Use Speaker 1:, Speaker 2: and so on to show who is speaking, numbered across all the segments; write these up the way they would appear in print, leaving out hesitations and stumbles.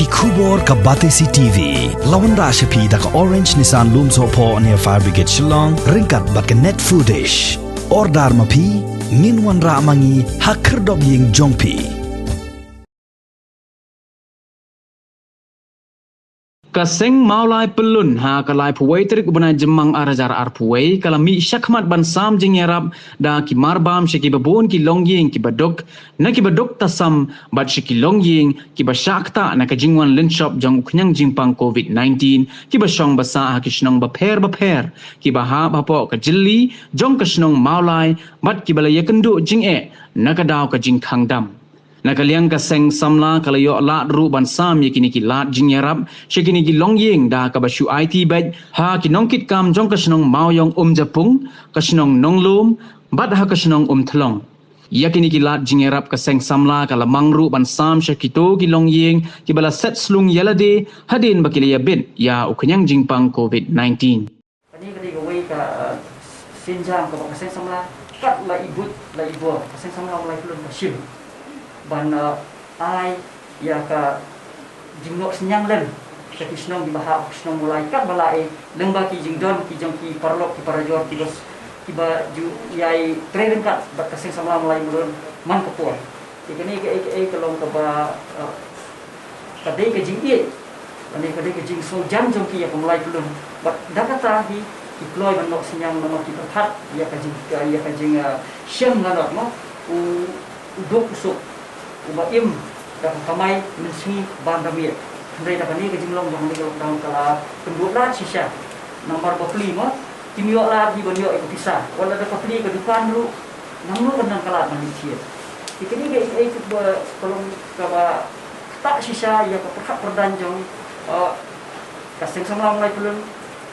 Speaker 1: Kubor ka Batesi TV. Lawan Rashapi da ka Orange Nissan Loom Sopo near Fire Brigade Shillong. Ringkat bat ka net footage. Ordar mapi. Minwan ra mangi hakir dog ying jongpi.
Speaker 2: Kaseng maulai pelun ha kalai puwai terik ubana jemang arajar ar puwai kalami syakmat ban sam jing yarab da ki marbam shiki babun ki longying ki badok na ki badok tasam bat shiki longying ki basyakta na ka jingwan linshop jang uknyang jingpang COVID-19 ki basyong basa ha ki shnong baper ki bahab hapo ka jilli jong ka shnong maulai bat ki balaya kendu jing na ka daw ka jing khangdam. Nakaliang kaseng samla kalayo lat ru ban sam yakini ki lat jing yarab shekini ki longying da ka basyu IT bed ha ki nongkit kam jong kasnong maoyong japung kasnong nonglum bat ha kasnong thlong yakini ki lat jing yarab kaseng samla kala mangru ban sam shekito ki longying ki bala set slung yalade hadin bakiliya bin ya uknyang jingpang COVID-19
Speaker 3: Ini ketika wei ka sinjang ka kaseng samla kat la ibu kaseng samla mulai belum kasyim ban ai ya ka jingnok senyang len jadi senong di bahak senong mulai kat balai lengba ki jingdon ki jong ki parlok ki parajor ki bos ki ba ju yai training kat bat kaseng samla mulai mulun man kapur ikani ke kalong ka ba kadai ke jing ie ani kadai ke jing so jam jong ki ya mulai belum bat dakata hi ki ploy ban nok senyang nok ki perthat ya ka jing syang nganot mo udok usuk ubaim dah kamai mensi bandamir dari dapat ni kejimlong yang ni dalam kala penduduk sisa nomor 25 timio lah di banyo itu pisah wala ada pembeli ke depan dulu namun benar kala manusia ikini ke itu kalau kaba tak sisa ya perhak perdanjong kaseng sama mulai belum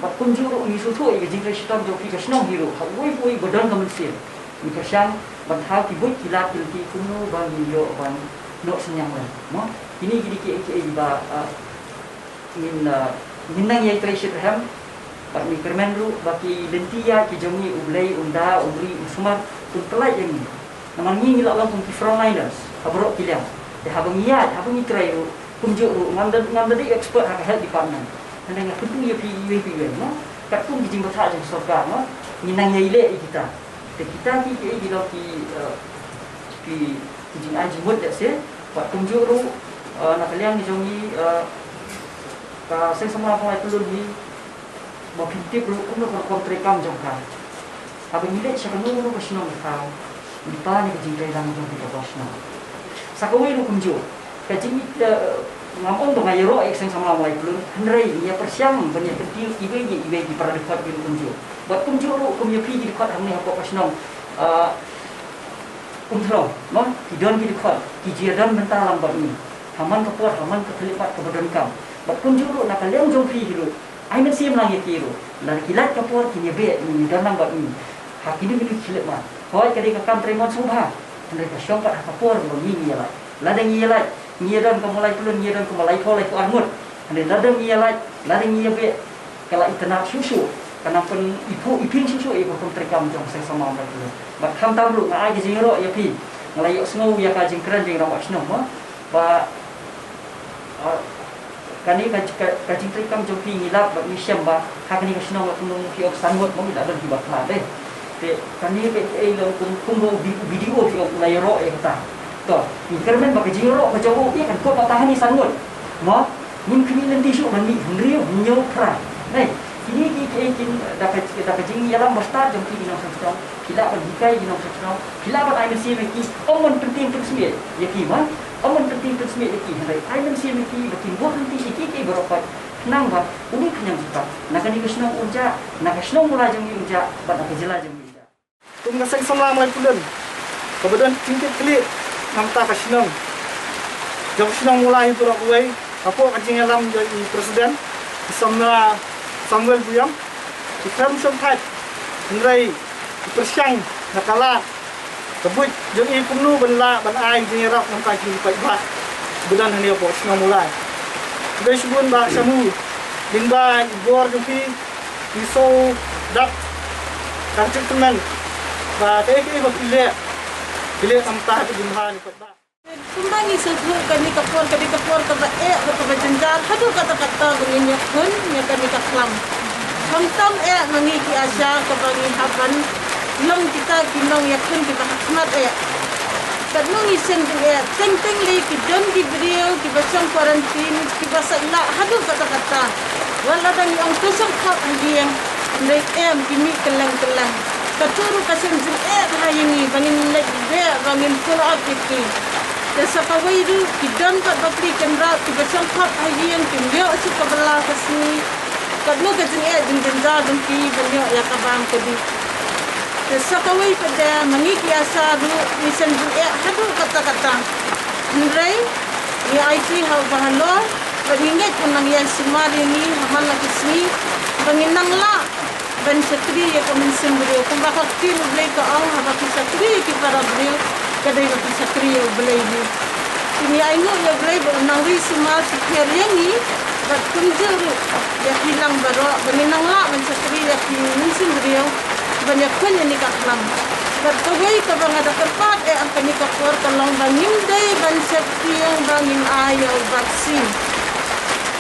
Speaker 3: mat kunjuru ni sutu ke jingre sitam jo ki kasnong hiro hawui badan manusia ni kesyang banhal ki buat kilat ki kuno bagi yo ban nok senyang lah mo ini gidi ki ba minang yai treasure ham pak ni kermen lu baki lentia ki jongi ublai unda umri usmar kun telai yang ni namang ni la lang ki frontliners habrok kilang de habang iya habang itrai ru kumjo ru ngam di expert ha health department nang kutu ya pi mo kat pun ki jing batha jing sorga mo minang yai le kita kita ki bila ki jing aji mud dak se buat tunjuk ru nak kalian jongi ka seng semua mulai pelun ni mau pintip ru kuno kontrekam jongka abang ile sakanu ru kasno ka dipa ni jing kai lang jong kita bosna sakawi ru kunjo ka jing ngam dong ayro seng semua mulai pelun hendrai ia persiang banyak penting ibe di para dekat ru kunjo buat kunjo ru kumya pi di dekat hamne apa kasno umtro, no, hidon ki dekat, ki jiadan mental lambat ni, haman kepuat, haman ketelipat kebadan kam, bat kunjuru nak kalian jompi hiru, ai men sim lang yakiru, lan kilat kepuat ki nyebe ni dan lambat ni, hak ini milik kilat mah, hoi kali kam tremon subha, mereka syongkat kepuat mengi nyelai, ladang nyelai, nyedan kemulai pelun nyedan kemulai kolai ku armut, ladang nyelai, ladang nyebe, kalau itenak susu, karena pun ipin susu ibu pun terekam jong saya sama mereka dulu. Bat kam tahu lu ngai jing ro ya pi. Ngelayok snow ya ka jing keren jing rawat snow mah. Ba kani ka jing terekam jong pi ngilap bat ni syam ba. Ha kani ka snow tu mung ki ok sangot mung dak ada di bakla deh. Te kani ke lo kumbo video ki ok lay ro ya kata. To, ni keren ba ka jing ro ka jauh pi kan ko tahan ni sangot. Mo, nim kini nanti syuk man ni hriu nyo pra. Nei, ini dapat jing yalam besar jom ki ginong sentong kila ban dikai ginong sentong kila ban ai mesti meki omon penting tersmit yaki ma omon penting tersmit yaki hai ai mesti meki bakin buat nanti iki beropat nang ba uni kenyang kita nak ni kesnong uja nak kesnong mula jong uja ban nak jela jong uja tum ngaseng sama mai pulen kemudian tingkit klik namta kesnong jong kesnong mulai turok wei apa kajing yalam jadi presiden sama Samuel Buyam, kita sempat hendrai persiang nakala sebut jadi penuh benda banai jenerap nampak di paibat bulan hari apa semua mulai dari sebun ba samu lingba igor jupi iso dak treatment ba ke ile amtah di jumlah ni paibat
Speaker 4: Kumbangi sebut kami kapur ke ba kebajenjar hadu kata-kata benginyak pun nyakan ikaklam. Kamtam mengiki asya kebangi haban long kita kinong yakun kita khidmat kadnung isen teng-teng li ki don ki beriau ki basang quarantine ki basa ila hadu kata-kata wala dang yang tusang khap diang ndai ki mi kelang-kelang katuru kasem jil hayangi bangin lek be bangin pula piki desa kawaidu ki don pat bakri kendra ki basang khap hayangi ki myo su kabala kasni kadnu kajin jin dun ki banyo ya kabang kedi Sakawai pada mengiki asa dulu misan juga hadu kata-kata. Nilai ni IT hal bahalo mengingat menang yang semari ni hamal lagi sini menginang la ban sakri ya kamen sembrio kumbak tin blai ka ang habaki sakri ki para brio kadai habaki sakri ya blai ni. Ini ainu ya blai benang ri semar sikher yang ni bat kunjur ya hilang baro menginang la ban sakri ya ki sembrio banyak pun yang nikah lam. Berkawai ke bang ada tempat angka nikah keluar tolong bangin day ban septiang bangin ayo vaksin.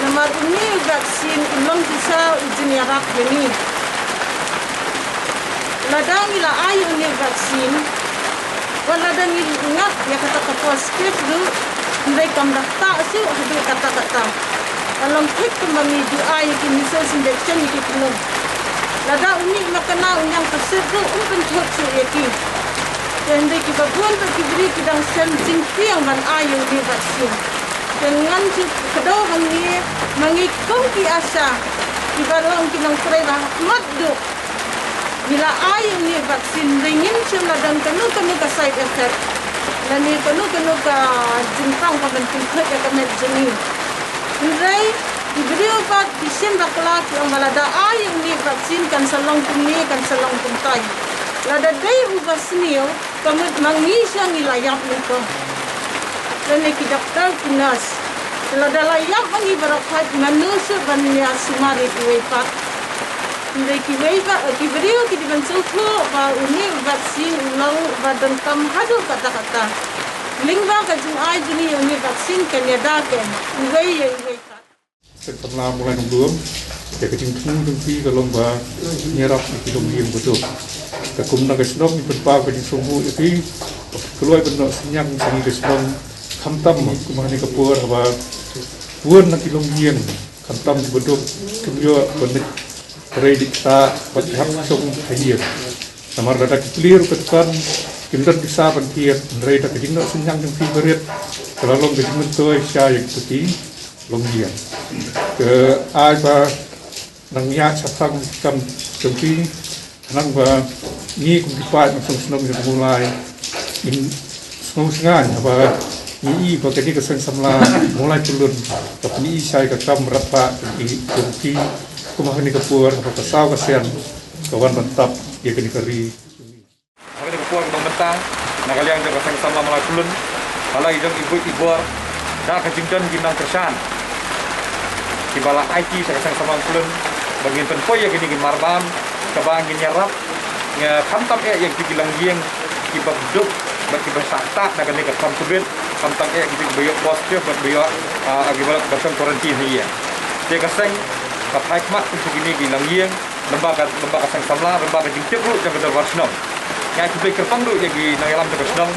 Speaker 4: Nomor ini vaksin ulang bisa izin yarak ini. Ladang ila ayo ni vaksin. Waladang ingat ya kata positif tu mereka mendaftar sih ada kata-kata. Kalau kita menuju ayo kini injection ini penuh. Lada unik makana unyang tersebut untuk suyaki. Dan di kibabuan beri kidang sensing tiang ban ayu di vaksin. Dengan kedua mengikung ki asa ibalang kidang kerana madu. Bila ayu ni vaksin ringin seladang kenu ke side effect. Dan ni kenu ke jintang kebentuk ya kemet jenis. Nilai diberi obat isim bakla yang balada yang ni vaksin kan salong kumni kan salong kumtai. Lada day ubah senio kamu mangisang ilayap niko. Dan neki doktor kinas. Lada layap mangi berakat manusia bania sumari kuwepat. Ndai kiwepat kiberiu kidibansul ko ba uni vaksin ulang badan kam hadu kata-kata. Lingba kajung ai juni uni vaksin kanyada ken. Uwei
Speaker 5: Setelah mulai belum, ya kecing tumpi kalau mbak nyerap di lombiang betul. Kekum naga senang berpa kecing sungguh jadi keluar benar senyang sini kesenang kamtam kemana kepur apa buan nak lombiang kamtam betul kemudian benar redik tak berhak sung hadir. Namar dada clear ketekan kimdan bisa bantiat redik kecing nak senyang yang favorit kalau kecing mentoy saya seperti lombiang. Ke apa nangnya sapang kam jumpi nang ba ni kum dipat masuk senang mulai in sengan apa ni ba kini kesan samla mulai turun tapi saya ke kam rata di jumpi kumah ni kepur apa kesau kesian kawan mantap ya kini keri hari kepur mentang nak kalian jaga sama mulai turun kalau ibu dah kejingkan ginang kersan Kibala IT saya sama kulun bagian penpoy yang gini marbam kebangin nyarap nya kamtam yang dibilang yang kibabduk bagi bersakta nak ni kam kubit kamtam gitu bayok positif buat bayok akibat bersam karantina ni ya dia kaseng kapai mat untuk gini bilang yang lembaga kaseng samla lembaga jingtip lu yang kedua warsnom yang kita kerpang lu yang di nangalam ke warsnom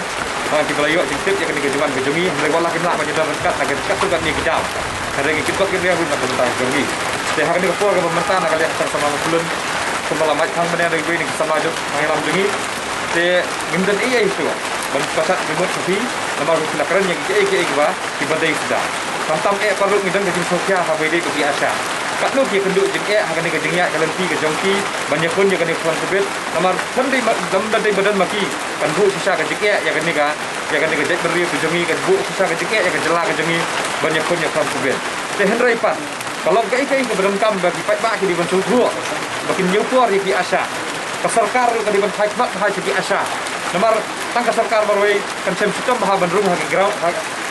Speaker 5: kita layok jingtip yang kini kejuan kejungi mereka lah kita macam dekat nak dekat tu kan ni kejam ada yang kita kira pun tak tentang junggi. Sehingga ini kepua ke pemerintah nak kalian sama kulun kembali macam mana yang ini sama aja mengelam junggi. Se gimdan iya itu. Pasat remote tapi nama kita keren yang ke gua dibandai sudah. Kamtam perlu ngidang ke sosial habis dia ke biasa. Kat lu dia kenduk jeng akan ni ke jengya kalian pi ke jongki banyak pun yang kena kuan sebet. Nama sendiri dari badan maki kan bu susah ke jengya yang kena yang kena jet beri ke jongi kan bu susah ke jengya yang jela ke jongi banyak pun yang kuan sebet. Sehenry pat kalau kai ke berengkam bagi baik di bentuk gua makin nyupor di biasa. Keserkar ke di bentuk baik haji biasa. Nomor tangka serkar barway kan sistem bahaban rumah ke ground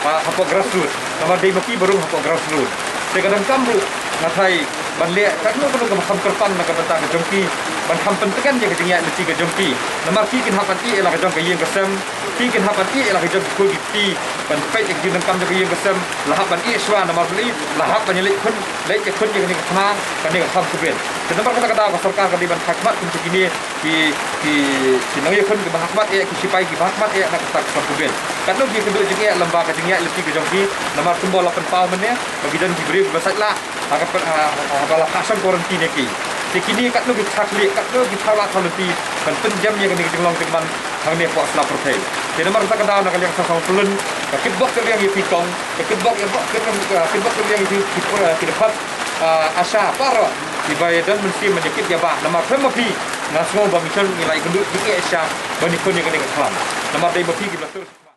Speaker 5: hapok grassroots. Nomor di maki baru hapok grassroots. Sekadang kambu natai banlek kan lu perlu ke makam kerpan nak tentang jongki
Speaker 6: ban hampan tekan je kejengya leti ke jongpi nomor pi kin hapan i ela ke jong ke yeng kesem pi kin hapan i ela ke jong ku giti ban pai ek jin kam je ke yeng kesem lahap ban i swa nomor beli lahap ban lek kun lek je kun je ke khna kan ni kham kubel dan nomor kata ka sarkar ka di ban hakmat kun kini ki nang ye kun ke hakmat e ki sipai ki hakmat e nak tak kubel kan no ki kedua jengya lemba ke jengya leti ke jongpi nomor tumbol 8 tahun mennya bagi dan diberi basatlah agak bala kasan kuarantin ki kini kat lu takli kat lu ditawak halti kan penjam yang ni jenglong teman hang ni puak selap pertai di nomor tak ada nak yang sama pelun kitbok yang yipikong kitbok yang dapat asa para dibayar dan mesti menyekit ya bah nomor pemapi nasmo bamisan nilai kenduk di Asia bani kun yang ni kelam nomor dai mapi kita